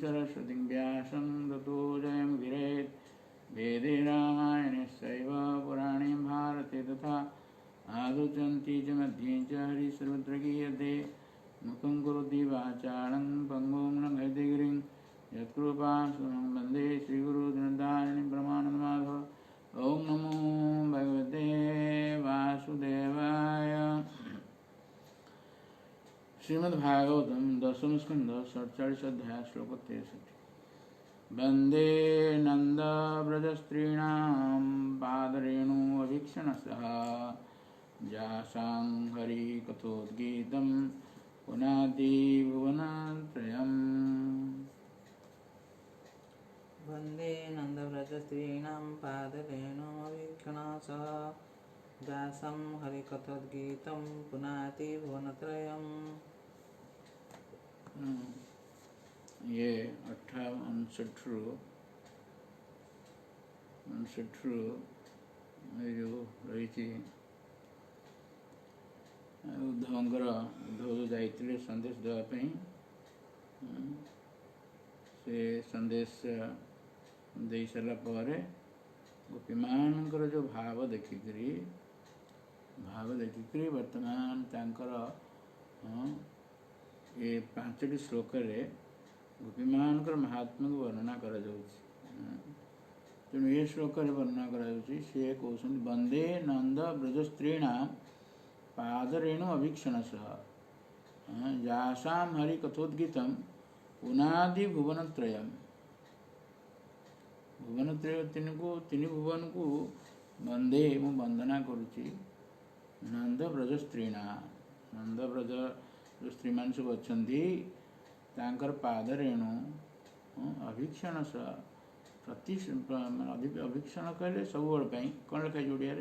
सरस्वतीं व्यासं ततो जयमुदीरयेत्। वेदे रामायणेश्चैव पुराणे भारते तथा आदुचन्ति च मध्ये च हरिः गीयते। मुखं करोति वाचालं पङ्गुं लङ्घयते यत्कृपास्महं वन्दे श्रीगुरुदीनदारिणीं परमानन्दमाधव। ॐ नमो भगवते वासुदेवाय। श्रीमद्भागवतं दशम स्कंध 47 अध्याय श्लोक 63। वन्दे नन्दव्रजस्त्रीणां पादरेणु अभीक्षणसः जासां हरिकथोद्गीतं पुनाति भुवनत्रयम्। वन्दे नन्दव्रजस्त्रीणां पादरेणुवीक्षणसः जासं हरिकथोद्गीतं पुनाति भुवनत्रयम्। ये 58 जो रही उद्धवंकर उद्धव जाइए संदेश देवाई से संदेश दे सारा पर गोपी मानकर जो भाव देखिकी वर्तमान तांकर ये 5टी श्लोक गोपी मानकर महात्मा को वर्णना करा जाउछि। तेणु ये श्लोक वर्णना करा जाउछि। से कहते वंदे नंद ब्रजस्त्रीणां पादरेणु अभीक्षणसः जासां हरिकथोद्गीतं पुनादि भुवनत्रयम्। भुवनत्रय तीन भुवन को वंदे मु वंदना करुछि। नंद ब्रजस्त्रीणां नंद ब्रज जो स्त्री मान सब अच्छी तांकर पादरेणु अभीक्षणसः प्रति अभीक्षण कहले सब कौन लिखा जोड़िया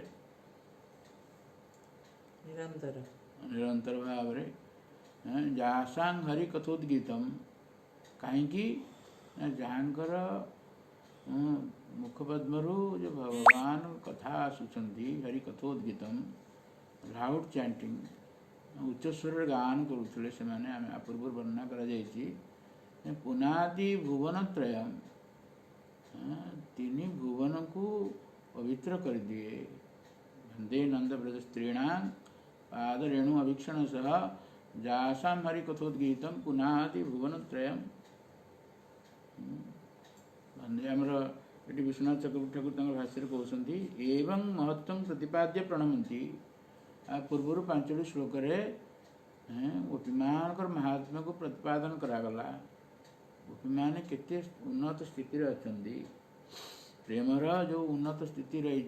निरंतर भाव जासां हरिकथोद्गीतं कहीं जहाँकर मुखपद्मरु जो भगवान कथा आसुचंदी हरिकथोद्गीतं लाउड चैंटिंग उच्च स्वर गान करुले से माने आम पूर्व वर्णना करा जायछि। पुनादि भुवनत्रयम् तीन भुवन को पवित्र कर दिए। वंदे नंद ब्रजस्त्रीणां पादरेणु अभीक्षणसः जासां हरिकथोद्गीतं पुनादि भुवनत्रयम्। वंदे आमर ये विश्वनाथ चक्रवर्ती ठाकुर भाष्य कहते एवं महत्वं प्रतिपाद्य प्रणमंती। आ पूर्वर 5टी श्लोक गोपी मानकर महात्मा को प्रतिपादन करागला। गोपी माने केते उन्नत स्थिति अच्छा प्रेमर जो उन्नत स्थिति रही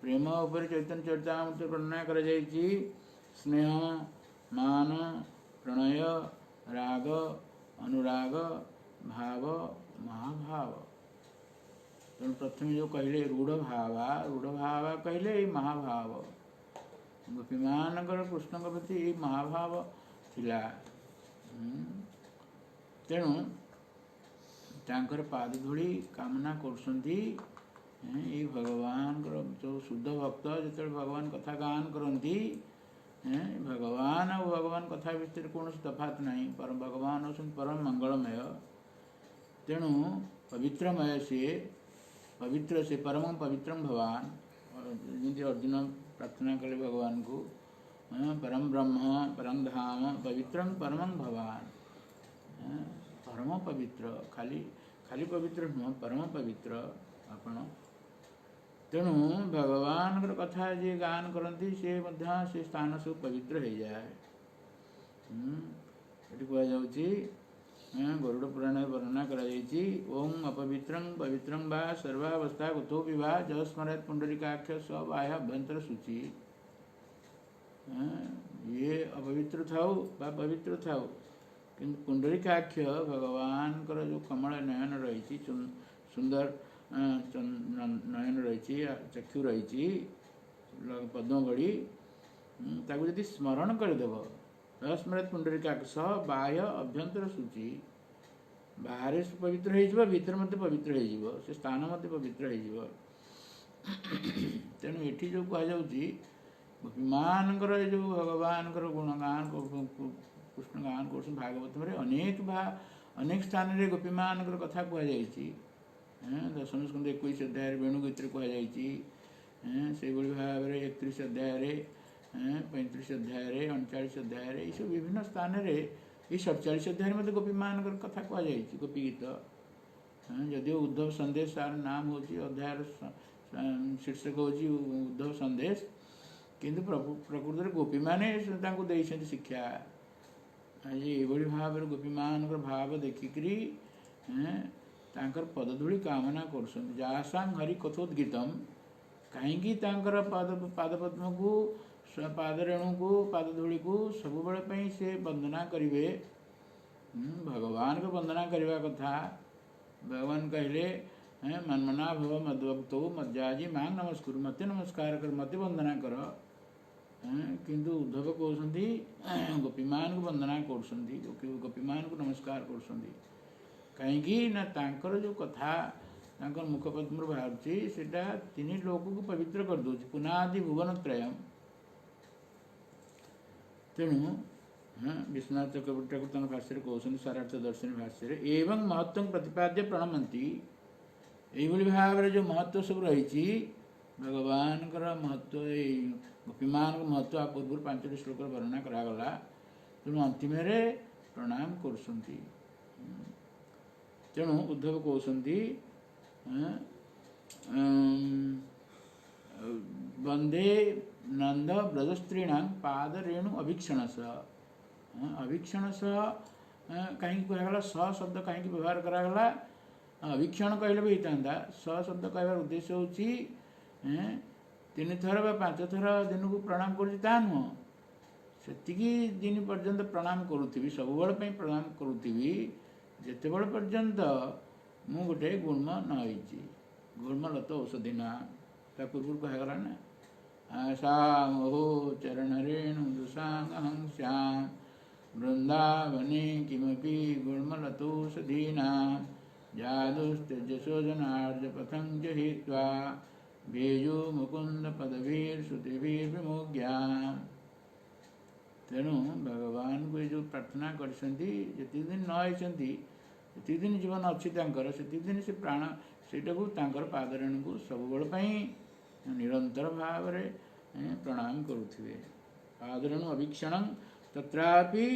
प्रेम उपर चैतन्य चरितामृत वर्णना कर स्नेह मान प्रणय राग अनुराग भाव महाभाव। तेणु प्रथम जो कहले रूढ़ भावा कहले महाभाव। गोपी मानकर कृष्ण प्रति महाभाव थिला। तेणु तांकर पाद धूली कामना करसंती। ये भगवान जो शुद्ध भक्त जो भगवान कथा गान करती भगवान और भगवान कथा भितर कौन तफात नहीं। परम भगवान होती परम मंगलमय। तेणु पवित्रमय से परम पवित्रम भगवान जमी अर्जुन प्रार्थना कले भगवान को परम ब्रह्म परम धाम पवित्रम परमं भगवान परम पवित्र खाली खाली पवित्र नुह परम पवित्र आपण। तेणु भगवान कथा जी गान करती से स्थान सब पवित्र हो जाए। ये कहुच्छी गरुड़ पुराण वर्णना कराई ओं अपवित्रं पवित्रं वा सर्वावस्था कुतोपि वा जय स्मरेत् पुंडरीकाक्ष स बाह्य अभ्यंतर शुचि। ये अपवित्र थाओ बा पवित्र थाओ किंतु पुंडरीकाक्ष भगवान जो कमल नयन रही सुंदर नयन रही चक्षु रही पद्मगढ़ी ताकू यदि स्मरण करदेव स्मृत पुंडरीकाक्ष बाह्य अभ्यंतर शुचि। बाहर पवित्र हो भीतर मत पवित्र हो स्थान मत पवित्र हो। तेणु ये जो कहुच्छी गोपी मानकर जो भगवान गुणगान कृष्ण गान कर भागवत में ଅନେକ ସ୍ଥାନରେ ଗୋପୀମାନଙ୍କର କଥା କୁହାଯାଇଛି। ଦଶମ ସ୍କନ୍ଧ 21 ଅଧ୍ୟାୟରେ ବେଣୁଗୀତରେ କୁହାଯାଇଛି। ସେଇଭଳି ଭାବରେ 31 ଅଧ୍ୟାୟରେ, 35 ଅଧ୍ୟାୟରେ, 39 ଅଧ୍ୟାୟରେ, ଏଇସବୁ ବିଭିନ୍ନ ସ୍ଥାନରେ, ଏଇ 47 ଅଧ୍ୟାୟରେ ମଧ୍ୟ ଗୋପୀମାନଙ୍କର କଥା କୁହାଯାଇଛି, ଗୋପୀ ଗୀତ। ଯଦିଓ ଉଦ୍ଧବ ସନ୍ଦେଶ ତାର ନାମ ହେଉଛି, ଅଧ୍ୟାୟର ଶୀର୍ଷକ ହେଉଛି ଉଦ୍ଧବ ସନ୍ଦେଶ, କିନ୍ତୁ ପ୍ରକୃତରେ ଗୋପୀମାନେ ତାଙ୍କୁ ଦେଇଛନ୍ତି ଶିକ୍ଷା। ଆଜି ଏଇଭଳି ଭାବରେ ଗୋପୀମାନଙ୍କର ଭାବ ଦେଖିକରି ତାଙ୍କର ପଦଧୂଳି କାମନା କରୁଛନ୍ତି। ଯାସାଂ ହରି କଥୋଦ୍ଗୀତମ୍, କାହିଁକି ତାଙ୍କର ପାଦପଦ୍ମକୁ, ପାଦରେଣୁକୁ, ପାଦଧୂଳିକୁ ସବୁବେଳେ ପାଇଁ ସେ ବନ୍ଦନା କରିବେ। ଭଗବାନଙ୍କୁ ବନ୍ଦନା କରିବା କଥା। ଭଗବାନ କହିଲେ ମନ୍ମନା ଭବ ମଦ୍ଭକ୍ତୌ ମଜ୍ଜାଜି ମାଂ ନମସ୍କୁରୁ, ମୋତେ ନମସ୍କାର କର, ମୋତେ ବନ୍ଦନା କର। କିନ୍ତୁ ଉଦ୍ଧବ କହୁଛନ୍ତି ଗୋପୀମାନଙ୍କୁ ବନ୍ଦନା କରୁଛନ୍ତି, ଗୋପୀମାନଙ୍କୁ ନମସ୍କାର କରୁଛନ୍ତି। କାହିଁକି ନା ତାଙ୍କର ଯେଉଁ କଥା ତାଙ୍କର ମୁଖପଦ୍ମରୁ ବାହାରୁଛି ସେଇଟା ତିନି ଲୋକକୁ ପବିତ୍ର କରିଦେଉଛି, ପୁନାଦି ଭୁବନତ୍ରୟମ୍। ତେଣୁ ବିଶ୍ୱନାଥ ଚକ୍ରବର୍ତ୍ତୀ ଠାକୁର ତାଙ୍କ ଭାଷ୍ୟରେ କହୁଛନ୍ତି, ସାରାର୍ଥ ଦର୍ଶନୀ ଭାଷ୍ୟରେ, ଏବଂ ମହତ୍ୱ ପ୍ରତିପାଦ୍ୟ ପ୍ରଣମନ୍ତି। ଏଇଭଳି ଭାବରେ ଯେଉଁ ମହତ୍ୱ ସବୁ ରହିଛି ଭଗବାନଙ୍କର ମହତ୍ୱ, ଏଇ ଗୋପୀମାନଙ୍କ ମହତ୍ୱ ପୂର୍ବରୁ 5ଟି ଶ୍ଲୋକରେ ବର୍ଣ୍ଣନା କରାଗଲା। ତେଣୁ ଅନ୍ତିମରେ ପ୍ରଣାମ କରୁଛନ୍ତି। ତେଣୁ ଉଦ୍ଧବ କହୁଛନ୍ତି ବନ୍ଦେ ନନ୍ଦ ବ୍ରଜସ୍ତ୍ରୀଣାଂ ପାଦରେଣୁ ଅଭୀକ୍ଷଣସ। ଅଭୀକ୍ଷଣସ କାହିଁକି କୁହାଗଲା? ସ ଶବ୍ଦ କାହିଁକି ବ୍ୟବହାର କରାଗଲା? ଅଭୀକ୍ଷଣ କହିଲେ ବି ହେଇଥାନ୍ତା। ସ ଶବ୍ଦ କହିବାର ଉଦ୍ଦେଶ୍ୟ ହେଉଛି 3 ଥର ବା 5 ଥର ଦିନକୁ ପ୍ରଣାମ କରୁଛି ତାହା ନୁହଁ। ସେତିକି ଦିନ ପର୍ଯ୍ୟନ୍ତ ପ୍ରଣାମ କରୁଥିବି, ସବୁବେଳେ ପାଇଁ ପ୍ରଣାମ କରୁଥିବି ଯେତେବେଳେ ପର୍ଯ୍ୟନ୍ତ ମୁଁ ଗୋଟେ ଗୁଳ୍ମ ନ ହେଇଛି। ଗୁଳ୍ମଲତ ଔଷଧି ନା, ତା ପୂର୍ବରୁ କୁହାଗଲା ନା, ଆଶା ମୋହ ଚରଣରେଣୁ ଦୁଷାଙ୍ଗହଂ ଶ୍ୟାମ ବୃନ୍ଦାବନେ କିମପି ଗୁଳ୍ମଲତୌଷଧୀନା ଯାଦୁସ୍ତେଜସୋଜନାର୍ଜ ପଥଂ ଜହିତ୍ୱା ବେଜୁ ମୁକୁନ୍ଦ ପଦବୀର ଶ୍ରୁତିବୀର ବିମୁଗ୍ୟାମ। ତେଣୁ ଭଗବାନଙ୍କୁ ଏ ଯେଉଁ ପ୍ରାର୍ଥନା କରିଛନ୍ତି, ଯେତିକି ଦିନ ନ ହେଇଛନ୍ତି, ଯେତିକି ଦିନ ଜୀବନ ଅଛି ତାଙ୍କର, ସେତିକି ଦିନ ସେ ପ୍ରାଣ ସେଇଟାକୁ ତାଙ୍କର ପାଦରେଣୁକୁ ସବୁବେଳେ ପାଇଁ ନିରନ୍ତର ଭାବରେ ପ୍ରଣାମ କରୁଥିବେ। ପାଦରେଣୁ ଅଭୀକ୍ଷଣଂ ତତ୍ରାପି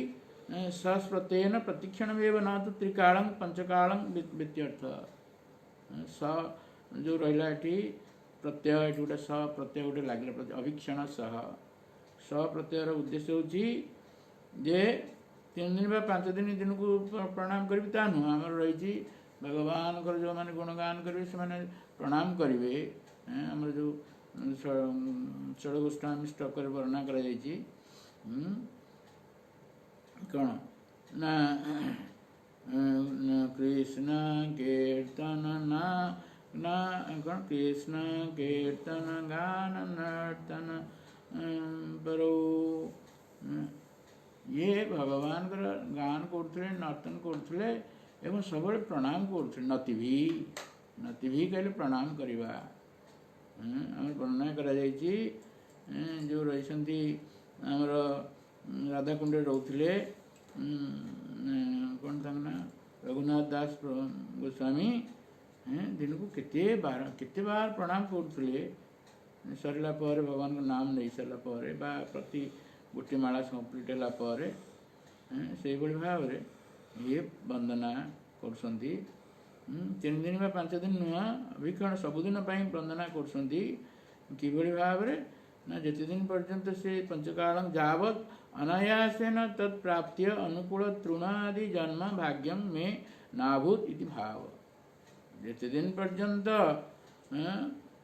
ସସ୍ପ୍ରତ୍ୟୟେନ ପ୍ରତିକ୍ଷଣମେବ ନ ତୁ ତ୍ରିକାଳଂ ପଞ୍ଚକାଳଂ ବିତ୍ୟର୍ଥ। ସ ଯେଉଁ ରହିଲା ଏଠି ପ୍ରତ୍ୟୟ, ଏଠି ଗୋଟେ ସ ପ୍ରତ୍ୟୟ ଗୋଟେ ଲାଗିଲା, ଅଭୀକ୍ଷଣ ସହ। ସ ପ୍ରତ୍ୟୟର ଉଦ୍ଦେଶ୍ୟ ହେଉଛି ଯେ 3 ଦିନ ବା 5 ଦିନ ଦିନକୁ ପ୍ରଣାମ କରିବି ତା ନୁହଁ। ଆମର ରହିଛି ଭଗବାନଙ୍କର ଯେଉଁମାନେ ଗୁଣଗାନ କରିବେ ସେମାନେ ପ୍ରଣାମ କରିବେ। ଆମର ଯେଉଁ ଷୋଡ଼ଗୋଷ୍ଠାମୀ ଷ୍ଟକରେ ବର୍ଣ୍ଣନା କରାଯାଇଛି କ'ଣ ନା କୃଷ୍ଣ କୀର୍ତ୍ତନ ନା କ'ଣ କୃଷ୍ଣ କୀର୍ତ୍ତନ ଗାନ ନର୍ତ୍ତନ ପରୌ। ଇଏ ଭଗବାନଙ୍କର ଗାନ କରୁଥିଲେ, ନର୍ତ୍ତନ କରୁଥିଲେ ଏବଂ ସବୁବେଳେ ପ୍ରଣାମ କରୁଥିଲେ। ନତିଭି କହିଲେ ପ୍ରଣାମ କରିବା। ଆମର ବର୍ଣ୍ଣନା କରାଯାଇଛି ଯେଉଁ ରହିଛନ୍ତି ଆମର ରାଧାକୁଣ୍ଡରେ ରହୁଥିଲେ କ'ଣ ତାଙ୍କ ନା ରଘୁନାଥ ଦାସ ଗୋସ୍ୱାମୀ, ଦିନକୁ କେତେ ବାର ପ୍ରଣାମ କରୁଥିଲେ। ସରିଲା ପରେ ଭଗବାନଙ୍କ ନାମ ନେଇ ସାରିଲା ପରେ ବା ପ୍ରତି ଗୋଟିଏ ମାଳା କମ୍ପ୍ଲିଟ୍ ହେଲା ପରେ ସେଇଭଳି ଭାବରେ ଇଏ ବନ୍ଦନା କରୁଛନ୍ତି। 3 ଦିନ ବା 5 ଦିନ ନୁହଁ, ଅଭୀକ୍ଷଣ ସବୁଦିନ ପାଇଁ ବନ୍ଦନା କରୁଛନ୍ତି। କିଭଳି ଭାବରେ ନା ଯେତେ ଦିନ ପର୍ଯ୍ୟନ୍ତ ସେ ପଞ୍ଚକାଳଂ ଯାବତ୍ ଅନାୟାସେନ ତତ୍ ପ୍ରାପ୍ତ୍ୟ ଅନୁକୂଳ ତୃଣାଦି ଜନ୍ମ ଭାଗ୍ୟଂ ମେ ନାଭୂତ ଇତି ଭାବ। ଯେତେ ଦିନ ପର୍ଯ୍ୟନ୍ତ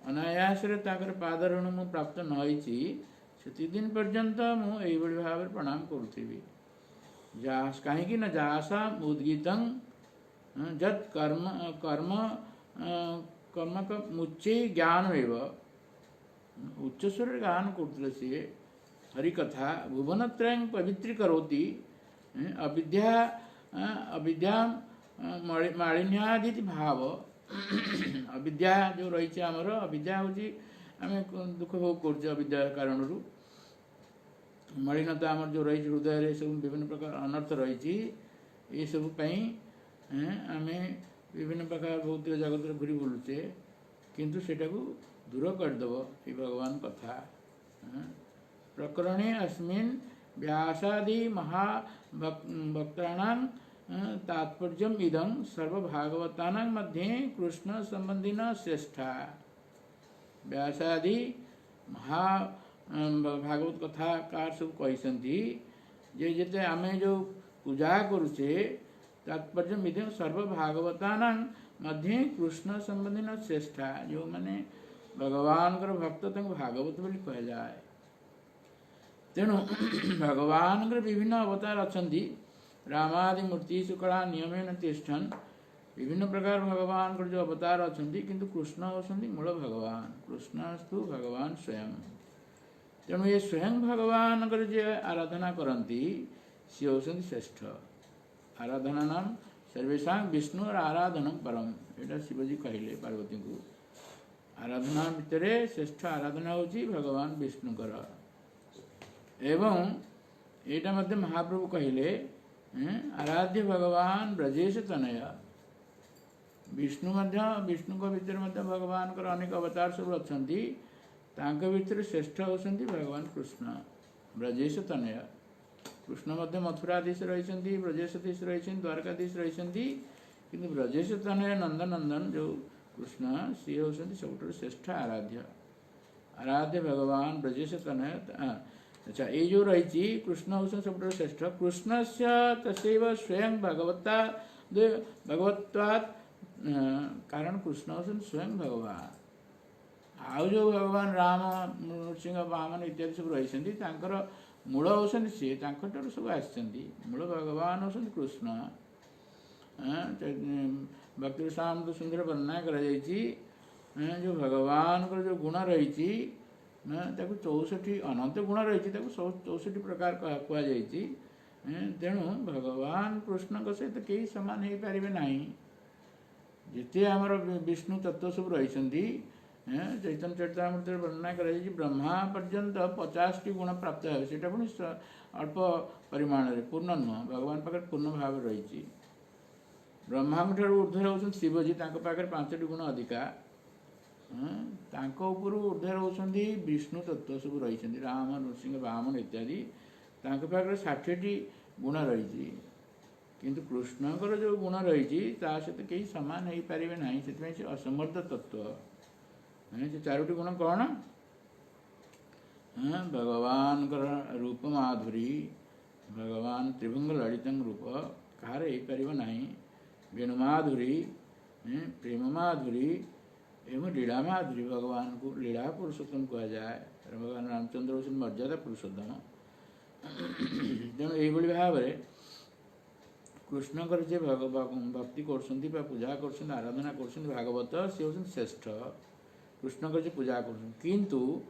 ଅନାୟାସରେ ତାଙ୍କର ପାଦରେଣୁ ମୁଁ ପ୍ରାପ୍ତ ନ ହେଇଛି, ସେତିକି ଦିନ ପର୍ଯ୍ୟନ୍ତ ମୁଁ ଏଇଭଳି ଭାବରେ ପ୍ରଣାମ କରୁଥିବି। କାହିଁକି ନା ଯାସାମ୍ ଉଦ୍ଗୀତଂ ଯତ୍ କର୍ମକ ମୁଚ୍ଚେ ଜ୍ଞାନମେବ। ଉଚ୍ଚସ୍ୱରରେ ଗାନ କରୁଥିଲେ ସିଏ ହରିକଥା। ଭୁବନତ୍ରୟଂ ପବିତ୍ରୀକରୋତି ଅବିଦ୍ୟା ମାଳିନ୍ୟାଦିତି ଭାବ। ଅବିଦ୍ୟା ଯେଉଁ ରହିଛି ଆମର, ଅବିଦ୍ୟା ହେଉଛି ଆମେ ଦୁଃଖ ଭୋଗ କରୁଛେ ଅବିଦ୍ୟା କାରଣରୁ। ମଳିନତା ଆମର ଯେଉଁ ରହିଛି ହୃଦୟରେ, ସବୁ ବିଭିନ୍ନ ପ୍ରକାର ଅନର୍ଥ ରହିଛି। ଏସବୁ ପାଇଁ आम विभिन्न प्रकार भौतिक जगत घूरी बुलुचे किंतु सेटा को दूर करदेव ये भगवान कथा। प्रकरणे अस्मिन् व्यासादि महाभक्तानां तात्पर्यम् इदं सर्वभागवतानां मध्ये कृष्ण संबंधिना श्रेष्ठा। व्यासादि महा भागवत कथाकार सब कहते जे जेते आमे जो पूजा करुचे तात्पर्य इदं सर्वभागवतानां मध्ये कृष्ण संबंधिना श्रेष्ठा। जो माने भगवान भक्त तक भागवत बोली कह जाए। तेणु भगवान विभिन्न अवतार अच्छी रामादि मूर्ति शुक्ला नियमेन तिष्ठन् विभिन्न प्रकार भगवान जो अवतार अच्छा किंतु कृष्ण होती मूल भगवान। कृष्णस्तु भगवान स्वयं। तेणु ये स्वयं भगवान जो आराधना करती सी होती श्रेष्ठ। आराधना नाम सर्वेशा विष्णु और आराधन परम। यहाँ शिवजी कहले पार्वती को आराधना भितर श्रेष्ठ आराधना होची भगवान विष्णुकर। एवं यहाँ मध्य महाप्रभु कहले आराध्य भगवान ब्रजेश तनय। विष्णु विष्णु को भीतर भगवान अनेक अवतार सब अच्छा भीतर श्रेष्ठ होती भगवान कृष्ण ब्रजेश तनय। कृष्ण मथुराधीश रही ब्रजेशधीश रही द्वारकाधीश रही किंतु ब्रजेश तनय नंदनंदन जो कृष्ण सी होती सब श्रेष्ठ आराध्य। आराध्य भगवान ब्रजेश तनय। अच्छा ये जो रही कृष्ण होती सब श्रेष्ठ। कृष्ण से तस्व स्वयं भगवत्ता भगवत्वात् कारण कृष्ण होती स्वयं भगवान। आउ जो भगवान राम नृसिंह वामन इत्यादि सब रही मूल होती सी सब आसती। मूल भगवान होती कृष्ण। भक्ति साम सुंदर वर्णना कर जो भगवान जो गुण रही 64 अनंत गुण रही 64 प्रकार कहुई। तेणु भगवान कृष्ण सहित कई सामान हो पारे ना। जिते आमर विष्णु तत्व सब रही चैतन्य चरितामृत वर्णना कर ब्रह्मा पर्यंत 50टी गुण प्राप्त है। सीटा पुणी अल्प परिमाण पूर्ण नुह भगवान पाखे पूर्ण भाव रही। ब्रह्मा ऊर्धे होती शिवजी पाखे 5टी गुण अधिका। ऊर्धे होती विष्णु तत्व सब रही राम नृसिंह वामन इत्यादि पाखे 60टी गुण रही। किंतु कृष्णकर जो गुण रही सहित कई सामान हो पारे ना। से असमर्थ तत्व से 4टी गुण कौन भगवान रूप माधुरी भगवान त्रिभंग ललित रूप कहार हो पार ना। वेणुमाधुरी प्रेम माधुरी एवं लीला माधुरी भगवान को लीला पुरुषोत्तम कह जाए। भगवान रामचंद्र होती मर्यादा पुरुषोत्तम। तेणु यही भाव कृष्णकर जे भक्ति कर पूजा कर आराधना कर भागवत सी होती श्रेष्ठ। कृष्णकर जे पूजा किंतु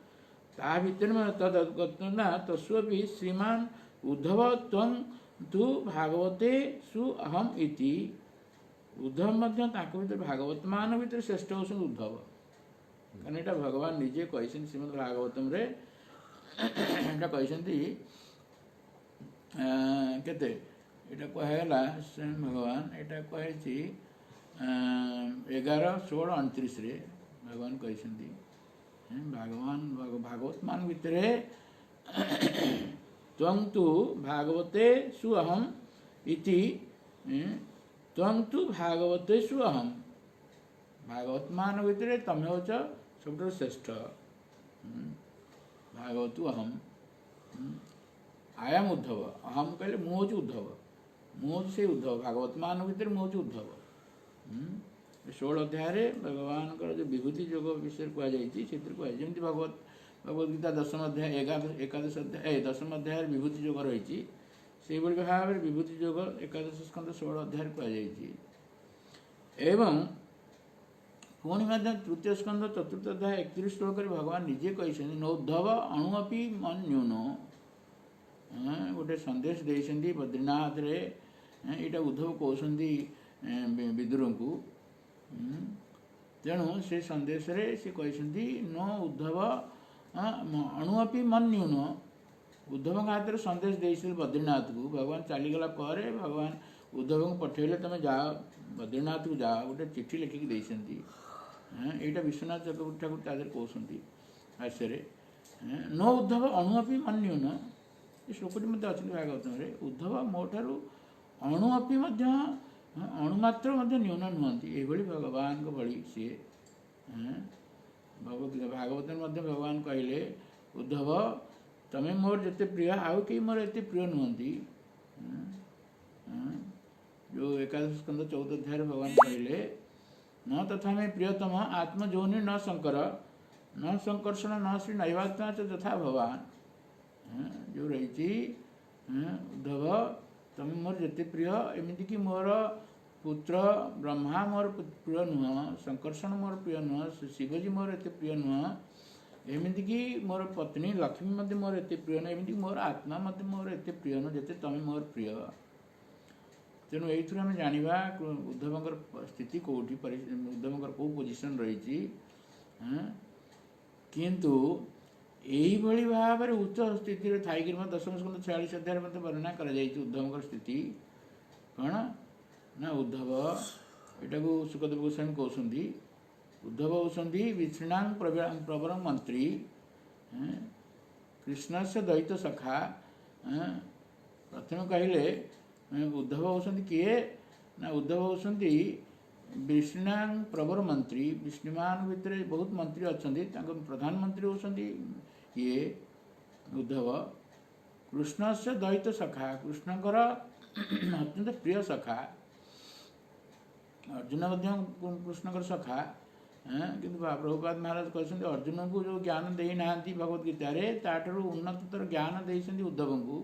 ता भीतर में तदगतना तस्वी श्रीमान उद्धव त्वं तु भागवते सु अहम इति। उद्धव भीतर भागवत मान भीतर श्रेष्ठ होती उद्धव। कारण यहाँ भगवान निजे कही श्रीमद भागवतम रे कहते केते यहाँ कहला स्वयं भगवान यहाँ कही 11, 16, 29 रे भगवान कहते भगवान भागवत मान भितर त्वं तु भागवते सु अहम इति। त्वं तु भागवते सु अहम भागवत मान भितर तमें होच सब श्रेष्ठ। भागवतु अहम आयाम उद्धव अहम कहले मुझे उद्धव मुझे से उद्धव भागवत मान भितर मुझे उद्धव। 16 अध्याय भगवान जो विभूति योग विषय कहुई भगवत भगवद्गीता 10म अध्याय 11 अध्याय 10म अध्याय विभूति योग रही से भाव में विभूति योग 11 स्कंद 16 अध्याय कहुई। एवं पुणी तृतीय स्कंद 4th अध्याय 31 श्लोक भगवान निजे कही नोद्धव अणुअपि मन्यूनो। गोटे संदेश देते बद्रीनाथ रे यहाँ उद्धव कहते विदुर को। तेणु से संदेश रे से कहते नो उद्धव अणुअपि मन्यून। उद्धव हाथ में संदेश दे बद्रीनाथ को भगवान चलीगला भगवान उद्धव को पठेले तुम जाओ बद्रीनाथ को जाओ गोटे चिठी लिखिकी देइछन्ति यहाँ विश्वनाथ चक्रवर्ती ठाकुर तादेर कहते हास्ୟରେ नो उद्धव अणु अपि मन्यून ये श्लोकटी मध्य अच्छी भागवतम उद्धव मो ठारू अणु अपि अणुमात्र न्यून नुहति ये भगवान को भली सी भागवत भगवान कहले उद्धव तमें मोर जिते प्रिय आउ कई मोर एत प्रिय नुहति जो एकादश स्कंद 14 अध्याय भगवान कहले न तथा में प्रियतम आत्मजोनि न शंकर न संकर्षण न श्री नैवात्मा च तथा भगवान जो रही उद्धव तुम मोर जिते प्रिय एमती कि मोर पुत्र ब्रह्मा मोर प्रिय नुह संकर्षण मोर प्रिय नुह शिवजी मोर एत प्रिय नुह एमती कि मोर पत्नी लक्ष्मी मध्य मोर एत प्रिय नुह एमती मोर आत्मा मध्य मोर एत प्रिय नुह जिते तुम मोर प्रिय तेणु ये आम जाना उद्धव स्थिति कौटी उद्धव कौ पोजिशन रही किंतु यही भाव में उच्च स्थिति थी दशम स्कंद 46 अध्याय मत वर्णना कर उद्धव स्थिति कौन ना उद्धव एटा को सुखदेव गोस्वामी कहते उद्धव होती विष्णा प्रवर मंत्री कृष्ण से द्वैत सखा प्रथम कहले उद्धव होती किए ना उद्धव होती विष्णा प्रवर मंत्री विष्णुमान भितर बहुत मंत्री अच्छा प्रधानमंत्री होती ये उद्धव कृष्ण से द्वैत सखा कृष्णकर अत्यंत प्रिय सखा अर्जुन कृष्णकर सखा किंतु प्रभुपाद महाराज कहते अर्जुन को जो ज्ञान देना भगवद गीतार ताठू उन्नतर ज्ञान देते उद्धव को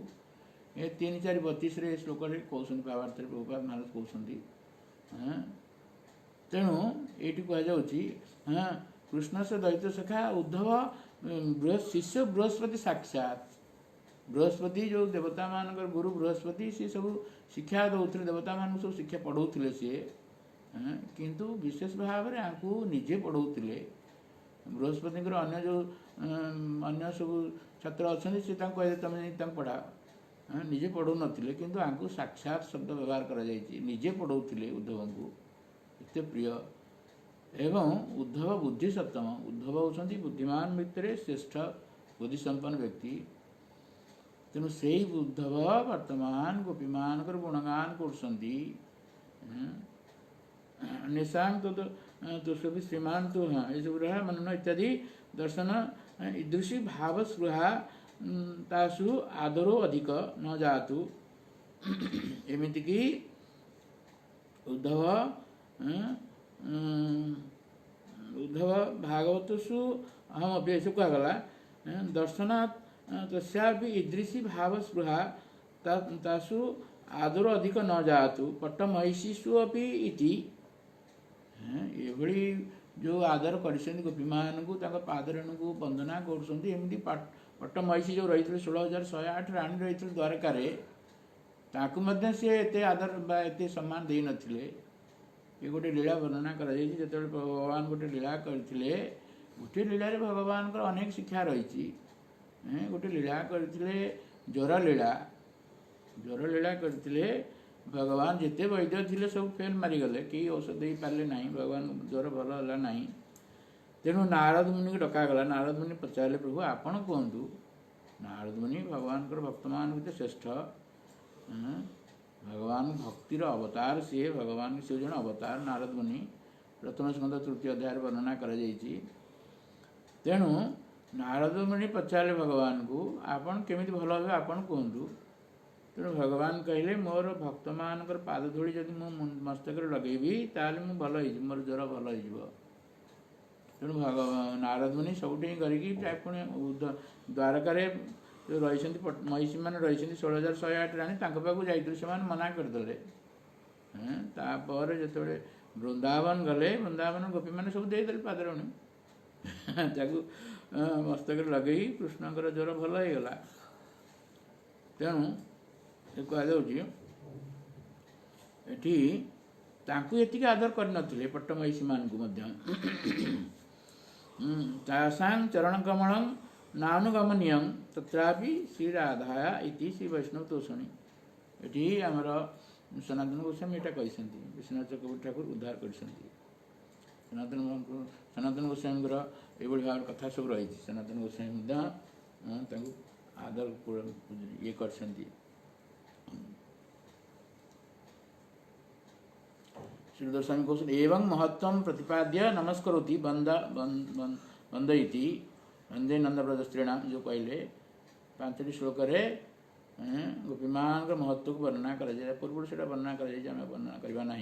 ये 3-4-32 श्लोक कहते भावार्थ प्रभुपाद महाराज कहते तेणु ये कहुँ कृष्ण से द्वैत सखा उद्धव शिष्य बृहस्पति साक्षात बृहस्पति जो देवता मान गुरु बृहस्पति सी सब शिक्षा दौले देवता मान सब शिक्षा पढ़ाऊे सी किंतु विशेष भाव में आपको निजे पढ़ाऊे बृहस्पति अन्य जो अन्य सब छात्र अच्छा सी कहे तुम पढ़ाओ निजे पढ़ू नथिले किंतु आपको साक्षात शब्द व्यवहार करा निजे पढ़ाऊे उद्धव को एत प्रिय एवं उद्धव बुद्धि सप्तम उद्धव होती बुद्धिमान भितर श्रेष्ठ बुद्धिसंपन्न व्यक्ति तेणु से उद्धव वर्तमान गोपीमान गुणगान करेशांग तो सभी श्रीमान तो हाँ ये सब रहा मनन इत्यादि दर्शन ईदृशी भाव स्पृहा तासु आदरो अधिक न जातु एमिति कि उद्धव उद्धव भागवतसु अहम अभी ऐसे कहगला दर्शनात् तस्यापि ईदृशी भाव स्पृहा तासु आदर अधिक न जातु पट्टमहिषीषु अपि इति ये जो आदर कर गोपी मान को पादरेणु को वंदना करमती पट्टमहिषी जो रही 16,108 राणी रही द्वारकार ताकू सी एत आदर एत सम्मान दे नथिले ये गोटे लीला वर्णना कर भगवान गोटे लीला करते गोटे लीलार भगवान को अनेक शिक्षा रही गोटे लीला करते ज्वर लीला करते भगवान जिते वैद्य थे सब फेल मारिगले कई औषध दे पारे ना भगवान ज्वर भल है ना तेणु नारद मुनि को डकागला नारद मुनि पचारे प्रभु आपण कहतु नारद मुनि भगवान भक्त मान भीतर श्रेष्ठ भगवान भक्तिर अवतार सी भगवान से जन अवतार नारद मुनि प्रथम स्कंद 3 अध्याय वर्णना कर तेणु नारद मुनि पचारे भगवान को आपण केमिति भल हे आपण कहतु तेणु भगवान कहले मोर भक्त मान पाद धूली जदि मो मस्तक लगेबी ताले मु भल हो मोर ज्वर भल हो तेणु भगवान नारद मुनि सब करके द्वारकार जो रही महिषी मैंने रही 16,108 राणी पाखु जाइए से मना करदे तापर जो वृंदावन गले वृंदावन गोपी मैंने सब देदे पादरणी मस्तक लगे कृष्णकर ज्वर भल हो गला तेणु कहुच्छी एटी आदर कर पट्टमहिषी मान तासां चरण कमल नानुगमनीय तथापि श्री राधाया इति श्री वैष्णव तोषणी ये आमर सनातन गोस्वामी एटा कहते विश्वनाथ चक्रवर्ती ठाकुर उद्धार कर सनातन गोस्वामी ये भाव कथा सब रही सनातन गोस्वामी आदर ये कर श्रीधर गोस्वामी कहते एवं महत्व प्रतिपाद्य नमस्करोति वंदयति वंदे नंदव्रज स्त्रीणाम जो कहले 5टी श्लोक गोपीमान महत्व को वर्णना कर पूर्व से वर्णना कर वर्णना करवा ना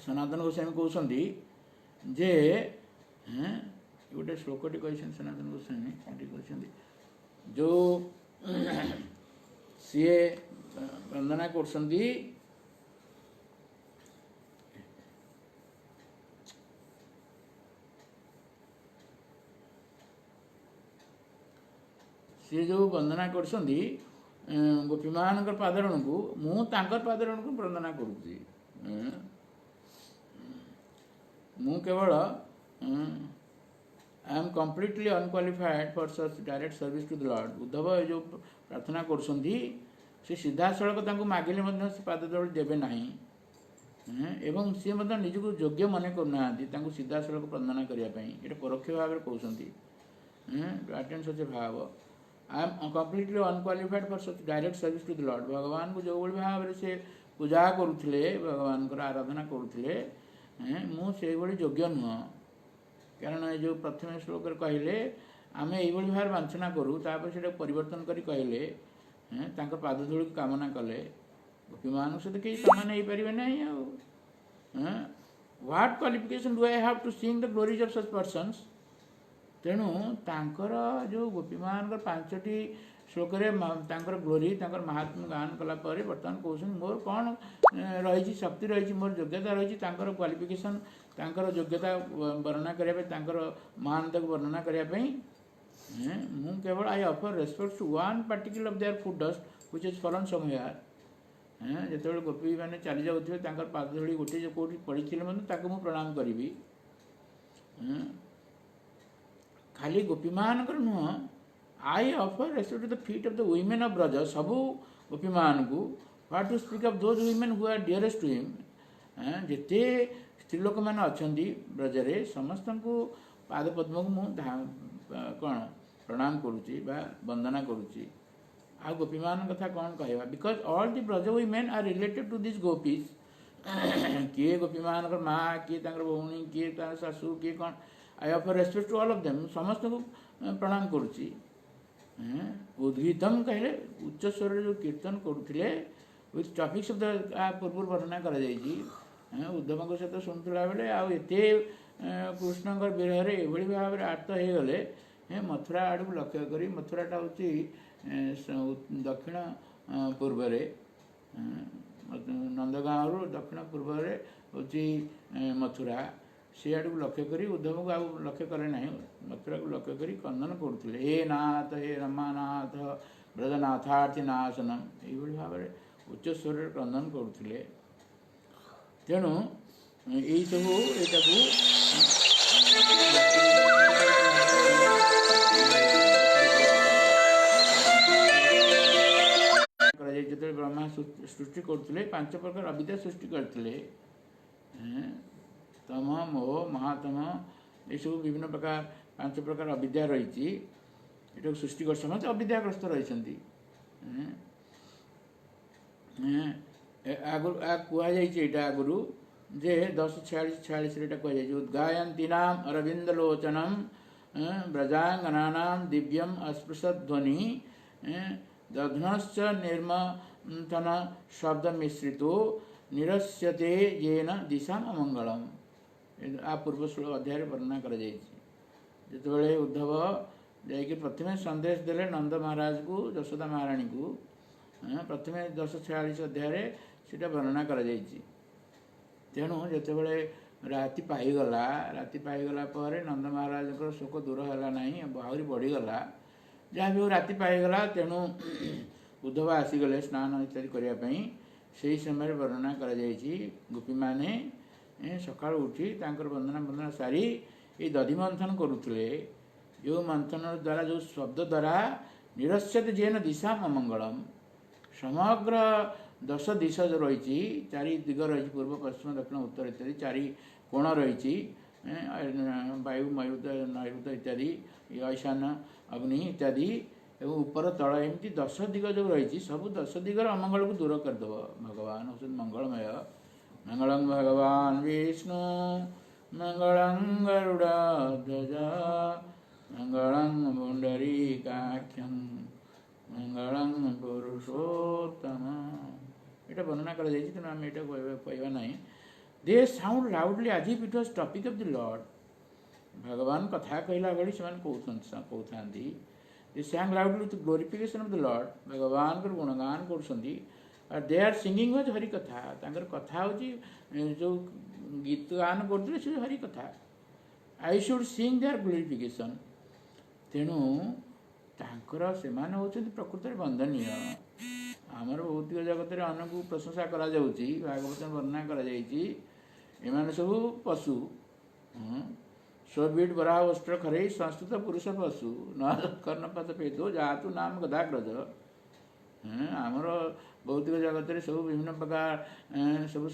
सनातन गोस्वामी कहते जे गोटे श्लोकटी कहते सनातन गोस्वामी कहते जो सी वंदना कर सी जो वंदना कर गोपीमान पादरण को मुझे पादरण को वंदना करुच्ची मु केवल I am completely unqualified for such direct service to the lord Uddhav जो प्रार्थना कर सीधा सड़क मागिले से पाद तल देवे ना एवं सी निजक योग्य मन करना सीधा सड़क वंदना करने ये परोक्ष भाव में कहते अटेंड सच ए भाव I am completely unqualified for such direct service to the lord भगवान को जो भाव में से पूजा करुले भगवान आराधना करुले मुझे योग्य नुह कारण ये जो प्रथम श्लोक कहले आम ये भाव वांछना करूँ से परिवर्तन कर कहले पादधूल कामना कले गोपीमान सहित कहीं सामान हो पारे ना what qualification do I have to sing the glories of such persons तेणु तांकर जो गोपीमान 5टी श्लोक ग्लोरी महात्मा गान कलापर बर्तमान कहते मोर कौन रही शक्ति रही मोर योग्यता रही क्वालिफिकेशन योग्यता वर्णना करने महानता को वर्णना करने मु केवल I offer respect to one particle of their foot dust which is fallen somewhere जो गोपी मैंने चली जाऊे पादधूली गोटे जो कौटी पड़ी मुझे प्रणाम करी खाली गोपीमान नुह I offer respect to the feet of the women of Braj सबू गोपीमान को what to speak of those women who are dearest to him जिते स्त्रीलोक मैंने अच्छा ब्रजरे समस्त को पाद पद्म को मुझे कौन प्रणाम करुच्ची वंदना करुच्ची आ गोपीमान कथा कौन कहवा because all the Braj women are related to this gopis किए गोपीमान माँ किए भौणी किए शाशु किए कौन I offer respect to all of them समस्त को प्रणाम करुच्ची उद्गीतम कहले उच्च स्वर जो कीर्तन करुले विथ टॉपिक्स ऑफ द पूर्व वर्णना कर उद्धव सहित शुणुला बेले आते कृष्ण विरह ये भाव में आर्त हो गले मथुरा आड़ को लक्ष्य करी मथुराटा हूँ दक्षिण पूर्व नंदगाँव दक्षिण पूर्व हूँ मथुरा से आड़ को लक्ष्य करी उद्धव को आउ लक्ष्य करे ना मथुरा को लक्ष्य करी कंदन करुले हे नाथ हे रमानाथ ब्रजनाथार्थिनाशनम ये भाव में उच्च स्वर क्रंदन करुले तेणु यही सब जो ब्रह्मा सृष्टि करते 5 प्रकार अविद्या सृष्टि करते तम मोह महातम ये सब विभिन्न प्रकार 5 प्रकार अविद्या रही सृष्टि कर समस्त अविद्याग्रस्त रही आगुरी आगुरी जे 10:46 कहुई उद्गायती नाम अरविंदलोचनम व्रजांगनानाम दिव्यम अस्पृशध्वनि दध्नश्च निर्मंथन शब्द मिश्रितो निरस्यते येन दिशा अमंगलम आ पूर्व अध्याय वर्णना कर जिते उद्धव जाकि प्रथम संदेश देले नंद महाराज को यशोदा महाराणी को प्रथम 10:46 अध्याय से वर्णना कर तेणु जिते राति पाईगला नंद महाराज शोक दूर है ना आहरी बढ़ीगला जहाँ भी राति पाईगला तेणु उद्धव आसीगले स्नान इत्यादि करने से समय वर्णना कर गोपी मैंने सका उठी वंदना वंदना सारी ये दधि मंथन करुले जो मंथन द्वारा जो शब्द द्वारा निरस्यत जेन दिशा अमंगलम समग्र 10 ଦିଶ ଯେଉଁ ରହିଛି, 4 ଦିଗ ରହିଛି, ପୂର୍ବ ପଶ୍ଚିମ ଦକ୍ଷିଣ ଉତ୍ତର ଇତ୍ୟାଦି 4 କୋଣ ରହିଛି, ବାୟୁ ନୈରୁତ ଇତ୍ୟାଦି, ଈଶାନ ଅଗ୍ନି ଇତ୍ୟାଦି, ଏବଂ ଉପର ତଳ ଏମିତି 10 ଦିଗ ଯେଉଁ ରହିଛି, ସବୁ 10 ଦିଗର ଅମଙ୍ଗଳକୁ ଦୂର କରିଦେବ। ଭଗବାନ ହେଉଛନ୍ତି ମଙ୍ଗଳମୟ। ମଙ୍ଗଳଂ ଭଗବାନ ବିଷ୍ଣୁ ମଙ୍ଗଳଂ ଗରୁଡ଼ଧ୍ୱଜ ମଙ୍ଗଳଂ ପୁଣ୍ଡରୀକାକ୍ଷଂ ମଙ୍ଗଳଂ ପୁରୁଷୋତ୍ତମ। এটা ବର୍ଣ୍ଣନା କରାଯାଇଛି, ତେଣୁ ଆମେ ଏଇଟା କହିବା ନାହିଁ। They sound loudly as if it was topic of the lord. ଭଗବାନ କଥା କହିଲା ଭଳି ସେମାନେ କହୁଥାନ୍ତି। They sang loudly with glorification of the lord. ଭଗବାନଙ୍କର ଗୁଣଗାନ କରୁଛନ୍ତି। ଆଉ they are singing was Hari କଥା। ତାଙ୍କର କଥା ହେଉଛି ଯେଉଁ ଗୀତ ଗାନ କରୁଥିଲେ ସେ ହରି କଥା। I should sing their glorification. ତେଣୁ ତାଙ୍କର ସେମାନେ ହେଉଛନ୍ତି ପ୍ରକୃତରେ ବନ୍ଦନୀୟ। ଆମର ଭୌତିକ ଜଗତରେ ଅନ୍ୟକୁ ପ୍ରଶଂସା କରାଯାଉଛି, ଭାଗବତ ବର୍ଣ୍ଣନା କରାଯାଇଛି, ଏମାନେ ସବୁ ପଶୁ। ସ୍ୱବିଟ୍ ବରାହ ଅଷ୍ଟ୍ର ଖରେଇ ସଂସ୍କୃତ ପୁରୁଷ ପଶୁ ନ କର୍ଣ୍ଣପାତ ପେଦ ଯାତୁ ନାମ ଗଦାଗ୍ରଜ। ଆମର ଭୌତିକ ଜଗତରେ ସବୁ ବିଭିନ୍ନ ପ୍ରକାର ସବୁ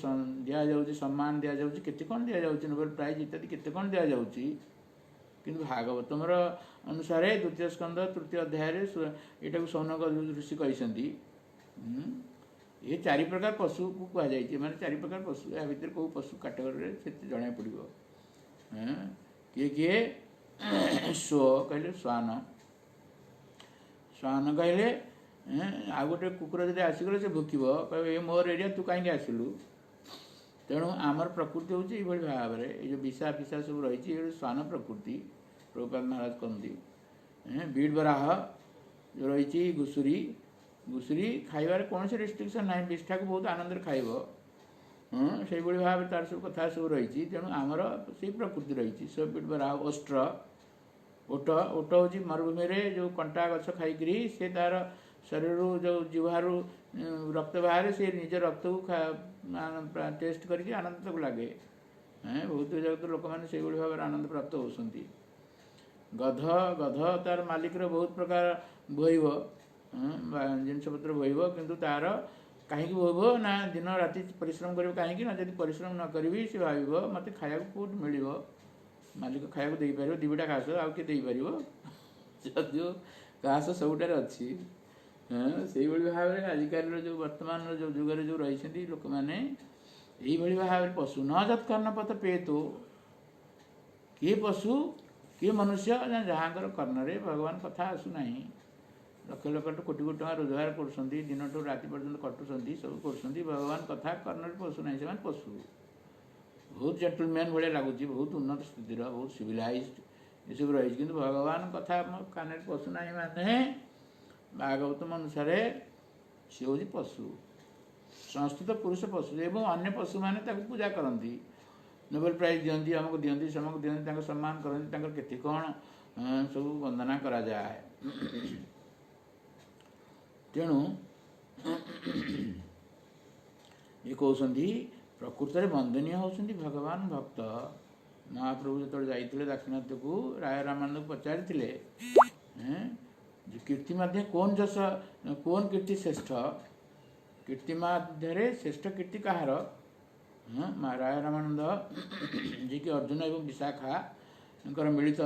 ଦିଆଯାଉଛି, ସମ୍ମାନ ଦିଆଯାଉଛି, କେତେ କ'ଣ ଦିଆଯାଉଛି, ନୋବେଲ ପ୍ରାଇଜ୍ ଇତ୍ୟାଦି କେତେ କ'ଣ ଦିଆଯାଉଛି। କିନ୍ତୁ ଭାଗବତମର ଅନୁସାରେ 2ୟ ସ୍କନ୍ଧ 3ୟ ଅଧ୍ୟାୟରେ ଏଇଟାକୁ ସୌନକ ଋଷି କହିଛନ୍ତି। ଏ 4 ପ୍ରକାର ପଶୁକୁ କୁହାଯାଇଛି। ଏମାନେ 4 ପ୍ରକାର ପଶୁ। ଏହା ଭିତରେ କେଉଁ ପଶୁ କାଟେଗୋରୀରେ ସେତେ ଜଣାଇ ପଡ଼ିବ। କିଏ କିଏ? କହିଲେ ଶ୍ୱାନ। ଶ୍ୱାନ କହିଲେ ଆଉ ଗୋଟେ କୁକୁର ଯଦି ଆସିଗଲେ ସେ ଭୁକିବ, କହିବ ଏ ମୋର ଏରିଆ, ତୁ କାହିଁକି ଆସିଲୁ। ତେଣୁ ଆମର ପ୍ରକୃତି ହେଉଛି ଏଇଭଳି ଭାବରେ। ଏଇ ଯେଉଁ ବିଷା ଫିସା ସବୁ ରହିଛି, ଏ ଶ୍ୱାନ ପ୍ରକୃତି ପ୍ରଭୁପାଦ ମହାରାଜ କହନ୍ତି। ବିଡ୍ ବରାହ ଯେଉଁ ରହିଛି, ଘୁଷୁରୀ ଖାଇବାରେ କୌଣସି ରେଷ୍ଟ୍ରିକ୍ସନ୍ ନାହିଁ, ବିଷ୍ଠାକୁ ବହୁତ ଆନନ୍ଦରେ ଖାଇବ। ସେଇଭଳି ଭାବରେ ତାର ସବୁ କଥା ସବୁ ରହିଛି। ତେଣୁ ଆମର ସେଇ ପ୍ରକୃତି ରହିଛି। ସ୍ୱବିଟ୍ ବରାହ ଅଷ୍ଟ୍ର। ଓଟ ହେଉଛି ମରୁଭୂମିରେ ଯେଉଁ କଣ୍ଟା ଗଛ ଖାଇକିରି ସେ ତାର ଶରୀରରୁ ଯେଉଁ ଜିହ୍ୱାରୁ ରକ୍ତ ବାହାରେ, ସେ ନିଜ ରକ୍ତକୁ ଟେଷ୍ଟ କରିକି ଆନନ୍ଦ ତାକୁ ଲାଗେ। ଭୌତିକ ଜଗତ ଲୋକମାନେ ସେଇଭଳି ଭାବରେ ଆନନ୍ଦ ପ୍ରାପ୍ତ ହେଉଛନ୍ତି। ଗଧ ତାର ମାଲିକର ବହୁତ ପ୍ରକାର ବୋହିବ, ଜିନିଷପତ୍ର ବୋହିବ, କିନ୍ତୁ ତାର କାହିଁକି ବୋହିବ ନା ଦିନ ରାତି ପରିଶ୍ରମ କରିବ କାହିଁକି ନା ଯଦି ପରିଶ୍ରମ ନ କରିବି ସେ ଭାବିବ ମୋତେ ଖାଇବାକୁ କେଉଁଠି ମିଳିବ। ମାଲିକ ଖାଇବାକୁ ଦେଇପାରିବ 2 ବିଡ଼ା ଘାସ, ଆଉ କିଏ ଦେଇପାରିବ? ଯଦିଓ ଘାସ ସବୁଠାରେ ଅଛି। ସେଇଭଳି ଭାବରେ ଆଜିକାଲିର ଯେଉଁ ବର୍ତ୍ତମାନର ଯେଉଁ ଯୁଗରେ ଯେଉଁ ରହିଛନ୍ତି ଲୋକମାନେ ଏଇଭଳି ଭାବରେ ପଶୁ। ନ ଯତ୍ କର୍ଣ୍ଣପଥ ପେତୋ। କିଏ ପଶୁ କିଏ ମନୁଷ୍ୟ? ଯାହାଙ୍କର କର୍ଣ୍ଣରେ ଭଗବାନ କଥା ଆସୁନାହିଁ। ଲକ୍ଷ କୋଟି ଟଙ୍କା ରୋଜଗାର କରୁଛନ୍ତି, ଦିନଠୁ ରାତି ପର୍ଯ୍ୟନ୍ତ କଟୁଛନ୍ତି, ସବୁ କରୁଛନ୍ତି, ଭଗବାନ କଥା କର୍ଣ୍ଣରେ ପଶୁନାହିଁ। ସେମାନେ ପଶୁ। ବହୁତ ଜେଣ୍ଟଲମ୍ୟାନ୍ ଭଳିଆ ଲାଗୁଛି, ବହୁତ ଉନ୍ନତ ସ୍ଥିତିର, ବହୁତ ସିଭିଲାଇଜଡ୍ ଏସବୁ ରହିଛି, କିନ୍ତୁ ଭଗବାନ କଥା ଆମ କାନରେ ପଶୁନାହିଁ। ମାନେ ଭାଗବତମ ଅନୁସାରେ ସେ ହେଉଛି ପଶୁ, ସଂସ୍କୃତ ପୁରୁଷ ପଶୁ। ଏବଂ ଅନ୍ୟ ପଶୁମାନେ ତାକୁ ପୂଜା କରନ୍ତି, ନୋବେଲ ପ୍ରାଇଜ୍ ଦିଅନ୍ତି, ଆମକୁ ଦିଅନ୍ତି, ସମକୁ ଦିଅନ୍ତି, ତାଙ୍କ ସମ୍ମାନ କରନ୍ତି, ତାଙ୍କର କେତେ କ'ଣ ସବୁ ବନ୍ଦନା କରାଯାଏ। ତେଣୁ ଇଏ କହୁଛନ୍ତି ପ୍ରକୃତରେ ବନ୍ଦନୀୟ ହେଉଛନ୍ତି ଭଗବାନ ଭକ୍ତ। ମହାପ୍ରଭୁ ଯେତେବେଳେ ଯାଇଥିଲେ ଦାକ୍ଷିଣାତ୍ୟକୁ, ରାୟ ରାମାନନ୍ଦକୁ ପଚାରିଥିଲେ କୀର୍ତ୍ତି ମଧ୍ୟରେ କୋନ୍ କୀର୍ତ୍ତି ଶ୍ରେଷ୍ଠ? କୀର୍ତ୍ତି ମଧ୍ୟରେ ଶ୍ରେଷ୍ଠ କୀର୍ତ୍ତି କାହାର? ରାୟ ରାମାନନ୍ଦ ଯିଏକି ଅର୍ଜୁନ ଏବଂ ବିଶାଖାଙ୍କର ମିଳିତ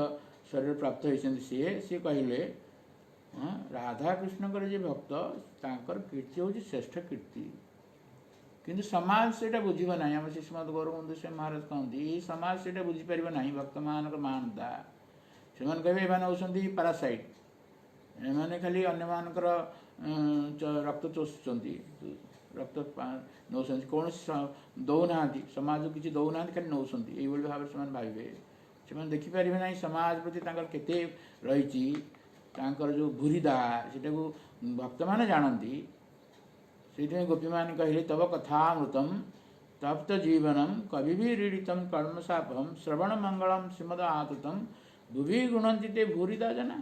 ଶରୀର ପ୍ରାପ୍ତ ହୋଇଛନ୍ତି, ସିଏ କହିଲେ ରାଧାକୃଷ୍ଣଙ୍କର ଯିଏ ଭକ୍ତ ତାଙ୍କର କୀର୍ତ୍ତି ହେଉଛି ଶ୍ରେଷ୍ଠ କୀର୍ତ୍ତି। କିନ୍ତୁ ସମାଜ ସେଇଟା ବୁଝିବ ନାହିଁ। ଆମ ଶ୍ରୀମଦ୍ ଗୌରବନ୍ଦ ସ୍ୱାମୀ ମହାରାଜ କହନ୍ତି ଏଇ ସମାଜ ସେଇଟା ବୁଝିପାରିବ ନାହିଁ ଭକ୍ତମାନଙ୍କର ମହାନତା। ସେମାନେ କହିବେ ଏମାନେ ହେଉଛନ୍ତି ପାରାସାଇଟ୍, ଏମାନେ ଖାଲି ଅନ୍ୟମାନଙ୍କର ରକ୍ତ ଚୋଷୁଛନ୍ତି, ରକ୍ତ ନେଉଛନ୍ତି, କୌଣସି ଦେଉନାହାନ୍ତି, ସମାଜକୁ କିଛି ଦେଉନାହାନ୍ତି, ଖାଲି ନେଉଛନ୍ତି। ଏଇଭଳି ଭାବରେ ସେମାନେ ଭାବିବେ। ସେମାନେ ଦେଖିପାରିବେ ନାହିଁ ସମାଜ ପ୍ରତି ତାଙ୍କର କେତେ ରହିଛି, ତାଙ୍କର ଯେଉଁ ଭୁରିଦା ସେଟାକୁ ଭକ୍ତମାନେ ଜାଣନ୍ତି। ସେଇଥିପାଇଁ ଗୋପୀମାନେ କହିଲେ ତବ କଥାମୃତମ୍ ତପ୍ତ ଜୀବନମ୍ କବିଭିରୀଡ଼ିତମ୍ କର୍ମଶାପମ୍ ଶ୍ରବଣ ମଙ୍ଗଳମ୍ ଶ୍ରୀମଦ ଆତୁତମ୍ ଭୁଭି ଗୁଣନ୍ତି ତେ ଭୁରିଦା ଜନା।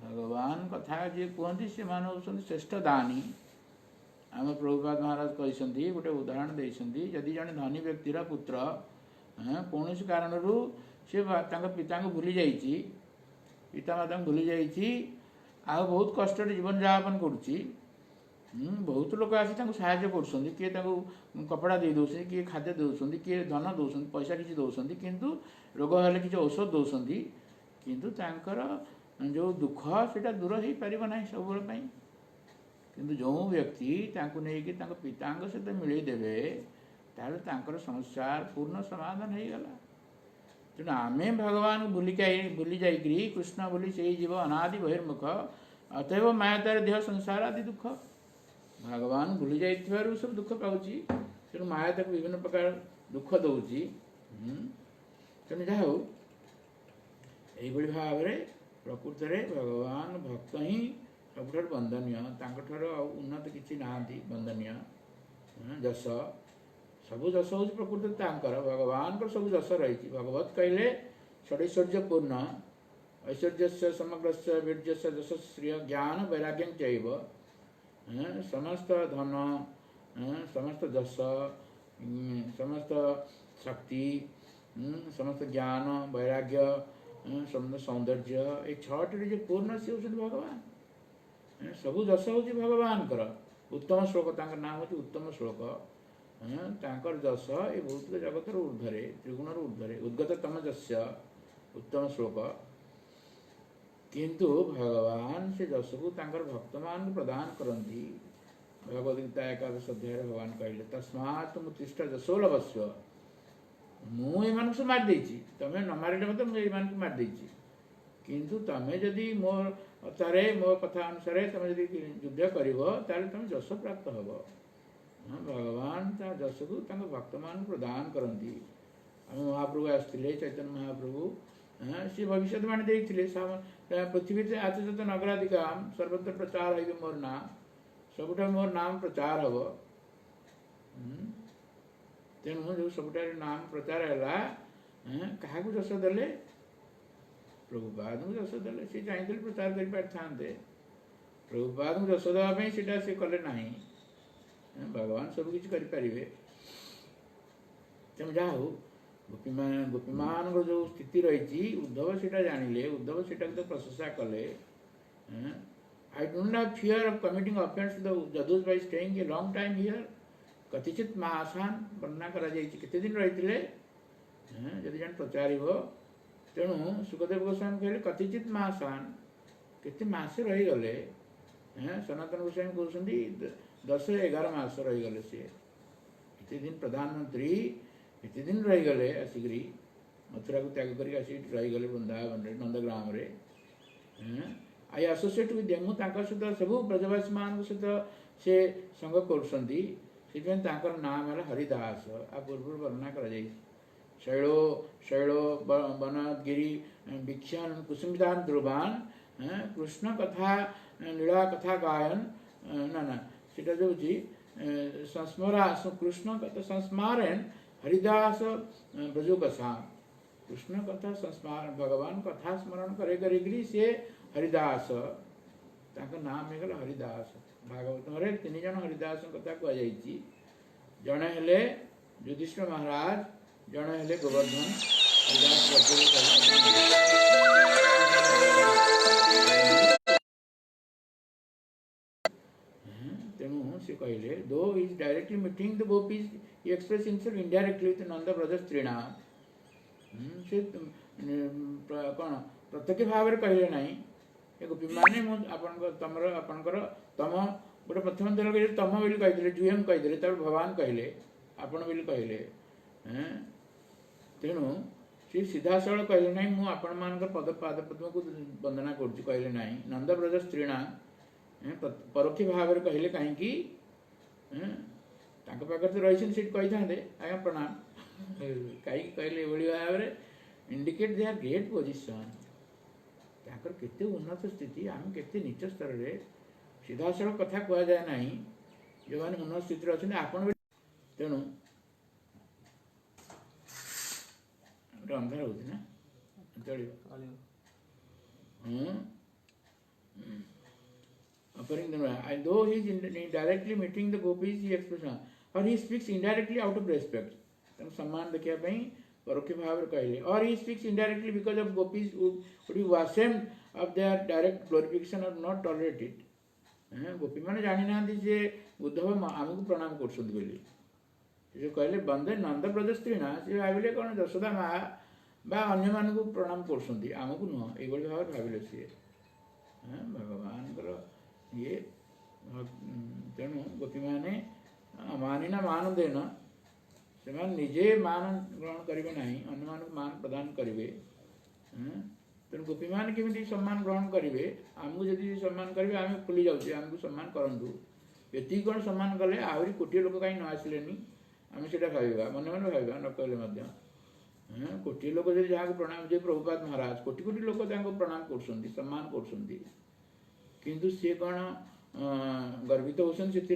ଭଗବାନ କଥା ଯିଏ କୁହନ୍ତି ସେମାନେ ହେଉଛନ୍ତି ଶ୍ରେଷ୍ଠ ଦାନୀ। ଆମ ପ୍ରଭୁପାଦ ମହାରାଜ କହିଛନ୍ତି, ଗୋଟେ ଉଦାହରଣ ଦେଇଛନ୍ତି, ଯଦି ଜଣେ ଧନୀ ବ୍ୟକ୍ତିର ପୁତ୍ର କୌଣସି କାରଣରୁ ସେ ତାଙ୍କ ପିତାଙ୍କୁ ଭୁଲି ଯାଇଛି, ପିତାମାତାଙ୍କୁ ଭୁଲି ଯାଇଛି, ଆଉ ବହୁତ କଷ୍ଟରେ ଜୀବନଯାପନ କରୁଛି, ବହୁତ ଲୋକ ଆସି ତାଙ୍କୁ ସାହାଯ୍ୟ କରୁଛନ୍ତି, କିଏ ତାଙ୍କୁ କପଡ଼ା ଦେଇ ଦେଉଛନ୍ତି, କିଏ ଖାଦ୍ୟ ଦେଉଛନ୍ତି, କିଏ ଧନ ଦେଉଛନ୍ତି, ପଇସା କିଛି ଦେଉଛନ୍ତି, କିନ୍ତୁ ରୋଗ ହେଲେ କିଛି ଔଷଧ ଦେଉଛନ୍ତି, କିନ୍ତୁ ତାଙ୍କର ଯେଉଁ ଦୁଃଖ ସେଇଟା ଦୂର ହେଇପାରିବ ନାହିଁ ସବୁବେଳେ ପାଇଁ। କିନ୍ତୁ ଯେଉଁ ବ୍ୟକ୍ତି ତାଙ୍କୁ ନେଇକି ତାଙ୍କ ପିତାଙ୍କ ସହିତ ମିଳେଇ ଦେବେ, ତାହେଲେ ତାଙ୍କର ସମସ୍ୟାର ପୂର୍ଣ୍ଣ ସମାଧାନ ହେଇଗଲା। ତେଣୁ ଆମେ ଭଗବାନ ଭୁଲି ଯାଇକରି କୃଷ୍ଣ ବୋଲି ସେଇ ଜୀବ ଅନାଦି ବହିର୍ମୁଖ, ଅତଏବ ମାୟାତାର ଦେହ ସଂସାର ଆଦି ଦୁଃଖ। ଭଗବାନ ଭୁଲି ଯାଇଥିବାରୁ ସବୁ ଦୁଃଖ ପାଉଛି, ତେଣୁ ମାୟା ତାକୁ ବିଭିନ୍ନ ପ୍ରକାର ଦୁଃଖ ଦେଉଛି। ତେଣୁ ଯାହା ହଉ, ଏଇଭଳି ଭାବରେ ପ୍ରକୃତରେ ଭଗବାନ ଭକ୍ତ ହିଁ ସବୁଠାରୁ ବନ୍ଦନୀୟ, ତାଙ୍କଠାରୁ ଆଉ ଉନ୍ନତ କିଛି ନାହାନ୍ତି ବନ୍ଦନୀୟ। ଯଶ, ସବୁ ଯଶ ହେଉଛି ପ୍ରକୃତରେ ତାଙ୍କର, ଭଗବାନଙ୍କର ସବୁ ଯଶ ରହିଛି। ଭଗବତ କହିଲେ ଷଡ଼ୈଶ୍ୱର୍ଯ୍ୟ ପୂର୍ଣ୍ଣ, ଐଶ୍ୱର୍ଯ୍ୟସ୍ୟ ସମଗ୍ରସ୍ୟ ବୀର୍ଯ୍ୟସ୍ୟ ଯଶଶ୍ରିୟ ଜ୍ଞାନ ବୈରାଗ୍ୟଂ ଚୈବ। ସମସ୍ତ ଧନ, ସମସ୍ତ ଯଶ, ସମସ୍ତ ଶକ୍ତି, ସମସ୍ତ ଜ୍ଞାନ ବୈରାଗ୍ୟ, ସମସ୍ତ ସୌନ୍ଦର୍ଯ୍ୟ, ଏଇ ଛଅଟିରେ ଯେ ପୂର୍ଣ୍ଣ ସେ ହେଉଛନ୍ତି ଭଗବାନ। ସବୁ ଯଶ ହେଉଛି ଭଗବାନଙ୍କର। ଉତ୍ତମ ଶ୍ଲୋକ, ତାଙ୍କର ନାମ ହେଉଛି ଉତ୍ତମ ଶ୍ଲୋକ। ତାଙ୍କର ଯଶ ଏ ଭୌତିକ ଜଗତର ଊର୍ଦ୍ଧ୍ୱରେ, ତ୍ରିଗୁଣର ଊର୍ଦ୍ଧ୍ୱରେ, ଉଦ୍ଗତ ତମ ଯସ୍ୟ, ଉତ୍ତମ ଶ୍ଲୋକ। କିନ୍ତୁ ଭଗବାନ ସେ ଯଶକୁ ତାଙ୍କର ଭକ୍ତମାନଙ୍କୁ ପ୍ରଦାନ କରନ୍ତି। ଭଗବଦ ଗୀତା 11 ଅଧ୍ୟାୟରେ ଭଗବାନ କହିଲେ, ତସ୍ମାତ୍ ମୁତ୍ତିଷ୍ଠ ଯଶୋ ଲଭସ୍ୱ। ମୁଁ ଏମାନଙ୍କୁ ସବୁ ମାରିଦେଇଛି, ତମେ ନ ମାରିଲେ ମଧ୍ୟ ମୁଁ ଏମାନଙ୍କୁ ମାରିଦେଇଛି, କିନ୍ତୁ ତମେ ଯଦି ମୋ କଥାରେ, ମୋ କଥା ଅନୁସାରେ ତମେ ଯଦି ଯୁଦ୍ଧ କରିବ, ତାହେଲେ ତମେ ଯଶ ପ୍ରାପ୍ତ ହେବ। ଭଗବାନ ତା ଯଶକୁ ତାଙ୍କ ଭକ୍ତମାନଙ୍କୁ ପ୍ରଦାନ କରନ୍ତି। ଆମ ମହାପ୍ରଭୁ ଆସିଥିଲେ, ଚୈତନ୍ୟ ମହାପ୍ରଭୁ, ସେ ଭବିଷ୍ୟତବାଣୀ ଦେଇଥିଲେ, ପୃଥିବୀରେ ଆଚତ ନଗରାଧିକାମ ସର୍ବତ୍ର ପ୍ରଚାର ହେଇବେ ମୋର ନାଁ, ସବୁଠାରୁ ମୋର ନାମ ପ୍ରଚାର ହେବ। ତେଣୁ ଯେଉଁ ସବୁଠାରୁ ନାମ ପ୍ରଚାର ହେଲା, କାହାକୁ ଯଶ ଦେଲେ? ପ୍ରଭୁପାଦଙ୍କୁ ଯଶ ଦେଲେ। ସେ ଚାହିଁଥିଲେ ପ୍ରଚାର କରିପାରିଥାନ୍ତେ, ପ୍ରଭୁପାଦଙ୍କୁ ଯଶ ଦେବା ପାଇଁ ସେଇଟା ସେ କଲେ ନାହିଁ। ଭଗବାନ ସବୁ କିଛି କରିପାରିବେ। ତେଣୁ ଯାହା ହଉ, ଗୋପୀମାନଙ୍କର ଯେଉଁ ସ୍ଥିତି ରହିଛି, ଉଦ୍ଧବ ସେଇଟା ଜାଣିଲେ, ଉଦ୍ଧବ ସେଇଟାକୁ ତ ପ୍ରଶଂସା କଲେ। I do not fear of committing offense to the Jadus by staying a long time here. କତିଚିତ୍ ମାସାନ ବର୍ଣ୍ଣନା କରାଯାଇଛି, କେତେ ଦିନ ରହିଥିଲେ? ଯଦି ଜଣେ ପଚାରିବ, ତେଣୁ ସୁଖଦେବ ଗୋସ୍ୱାମୀ କହିଲେ କତିଚିତ୍ ମାସାନ, କେତେ ମାସ ରହିଗଲେ? ସନାତନ ଗୋସ୍ୱାମୀ କହୁଛନ୍ତି 10-11 ମାସ ରହିଗଲେ। ସିଏ ଏତେ ଦିନ ପ୍ରଧାନମନ୍ତ୍ରୀ, ଏତେ ଦିନ ରହିଗଲେ, ଆସିକରି ମଥୁରାକୁ ତ୍ୟାଗ କରିକି ଆସିକି ରହିଗଲେ ବୃନ୍ଦାବନରେ, ନନ୍ଦଗ୍ରାମରେ। ଆଇ ଆସୋସିଏଟ୍ ୱିଥ୍ ଦେମ୍, ମୁଁ ତାଙ୍କ ସହିତ ସବୁ ବ୍ରଜବାସୀମାନଙ୍କ ସହିତ ସେ ସଙ୍ଗ କରୁଛନ୍ତି, ସେଥିପାଇଁ ତାଙ୍କର ନାମ ହେଲା ହରିଦାସ। ଆଉ ପୂର୍ବରୁ ବର୍ଣ୍ଣନା କରାଯାଇଛି। ଶୈଳ ବନଗିରି ବିକ୍ଷନ୍ କୁସୁମିତାନ ଧ୍ରୁବାନ, କୃଷ୍ଣ କଥା ଲୀଳା କଥା ଗାୟନ, ନା ସେଟା ହେଉଛି ସଂସ୍ମରା, କୃଷ୍ଣ କଥା ସଂସ୍ମାରେଣ ହରିଦାସ ବ୍ରଜୋଗସା। କୃଷ୍ଣ କଥା ସଂସ୍ମାର, ଭଗବାନ କଥା ସ୍ମରଣ କରିକିରି ସେ ହରିଦାସ, ତାଙ୍କ ନାମ ହେଇଗଲା ହରିଦାସ। ଭାଗବତରେ 3 ଜଣ ହରିଦାସଙ୍କ କଥା କୁହାଯାଇଛି। ଜଣେ ହେଲେ ଯୁଧିଷ୍ଠିର ମହାରାଜ, ଜଣେ ହେଲେ ଗୋବର୍ଦ୍ଧନ। ତେଣୁ ସେ କହିଲେ, though is directly meeting the gopis, he express himself indirectly with Nanda Braj ସ୍ତ୍ରୀଣା। ସେ କ'ଣ ପ୍ରତ୍ୟକ୍ଷ ଭାବରେ କହିଲେ ନାହିଁ, ଏ ଗୋପୀମାନେ ମୁଁ ଆପଣଙ୍କର ତମ, ଗୋଟେ ପ୍ରଥମ ଦିନ କହିଲେ ତମ ବୋଲି କହିଥିଲେ, ଜୁଏମ୍ କହିଥିଲେ, ତାପରେ ଭଗବାନ କହିଲେ, ଆପଣ ବୋଲି କହିଲେ। ତେଣୁ ସେ ସିଧାସଳଖ କହିଲେ ନାହିଁ, ମୁଁ ଆପଣମାନଙ୍କର ପାଦପଦ୍ମକୁ ବନ୍ଦନା କରୁଛି, କହିଲେ ନାହିଁ। ନନ୍ଦ ବ୍ରଜ ସ୍ତ୍ରୀଣା ପରୋକ୍ଷ ଭାବରେ କହିଲେ, କାହିଁକି? ତାଙ୍କ ପାଖରେ ତ ରହିଛନ୍ତି, ସେଠି କହିଥାନ୍ତେ ଆଜ୍ଞା ପ୍ରଣାମ, କାହିଁକି କହିଲେ ଏଭଳି ଭାବରେ? ଇଣ୍ଡିକେଟ୍ ଦେୟାର ଗ୍ରେଟ୍ ପୋଜିସନ୍, ତାଙ୍କର କେତେ ଉନ୍ନତ ସ୍ଥିତି, ଆମେ କେତେ ନିଚ ସ୍ତରରେ। ସିଧାସଳଖ କଥା କୁହାଯାଏ ନାହିଁ, ଯେଉଁମାନେ ଉନ୍ନତ ସ୍ଥିତିରେ ଅଛନ୍ତି ଆପଣ। ତେଣୁ ଗୋଟେ ଅନ୍ଧାର ହେଉଛି ନା, ଚଳିବ। Though he is directly meeting the gopis, he expresses, or he speaks indirectly out of respect, ତାଙ୍କୁ ସମ୍ମାନ ଦେଖିବା ପାଇଁ ପରୋକ୍ଷ ଭାବରେ କହିଲେ, or he speaks indirectly because of gopis who would be ashamed of their direct glorification or not tolerate it. गोपी मैंने जानी ना जे उद्धव आमको प्रणाम करछंती बोली से कहले बंदे नंद ब्रज स्त्री ना से भाविले कौन यशोदा माँ बा अन्य मान को प्रणाम करछंती आमको नुह ये भाव भाविले सी भगवान ये तेणु गोपी मैंने मानी ना मान देना से निजे मान ग्रहण करेंगे ना अन्य मान मान प्रदान करेंगे तेणु गोपी मैंने केमी सम्मान ग्रहण करेंगे आमको जब सम्मान करेंगे आम फुली जाऊे आमको सम्मान करूँ ये कौन सम्मान कले आहरी कोटी लोक कहीं न आसिले आम से भाव मन मन भाव न कहले कोटी लोक जब जहाँ प्रणाम जो प्रभुपाद महाराज कोटी कोटी लोक प्रणाम कर सम्मान कर सी कौन गर्वित होती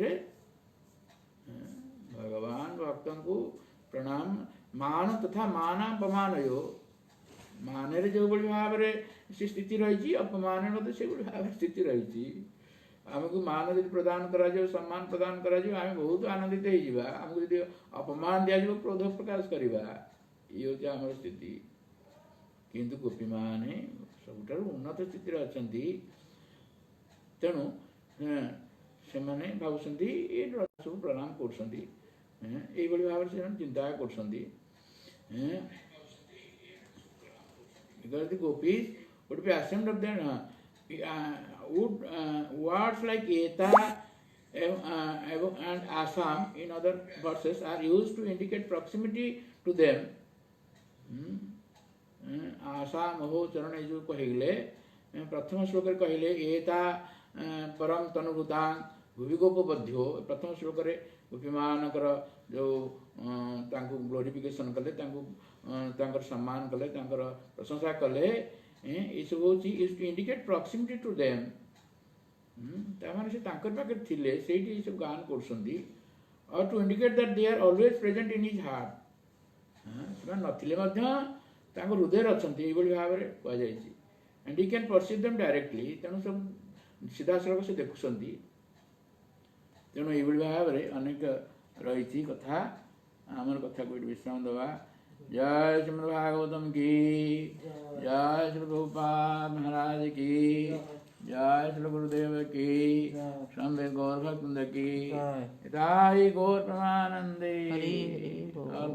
भगवान भक्त को प्रणाम मान तथा मानापमान मान जो भाव से स्थिति रही अपमान तो से भाव स्थिति रही आमको मान यदि प्रदान करा सम्मान प्रदान करा आम बहुत आनंदित होमको यदि अपमान दि जाए क्रोध प्रकाश करवा ये हूँ आम स्थिति किंतु गोपी माने सब उन्नत स्थिति अच्छा तेणु से मैंने भावुंट ये सब प्रणाम कर भाव से चिंता कर गोपी would be ashamed of them. Words like Eta and Assam in other verses are used to indicate proximity to them. Assam हो चरण जो कहिले प्रथम श्लोक कहिले एता परम तनुभूतां भुविगोपबध्यो प्रथम श्लोक रे गोपीमानकर जो तांको ग्लोरिफिकेशन कले तांको सम्मान कले तांकर प्रशंसा कले ये सब who is to indicate proximity to them तामाने से तांकर पाखे थिले सेठी सब गान करसंदी और to indicate that they are always present in his heart से नथिले मध्य तांको हृदय अछंती ए बळी भाव रे कह जायछि and he can perceive them directly तेणु सब सीधा सड़क से देखुसंदी तेणु ये भाव रे अनेक रही कथा आमर कथा को विश्राम दवा जय श्रीमद् भागवतम की जय श्री प्रभुपाद महाराज की जय श्री गुरुदेव की शंभे गौर भक्त की हिताय गौर प्रमानंदे और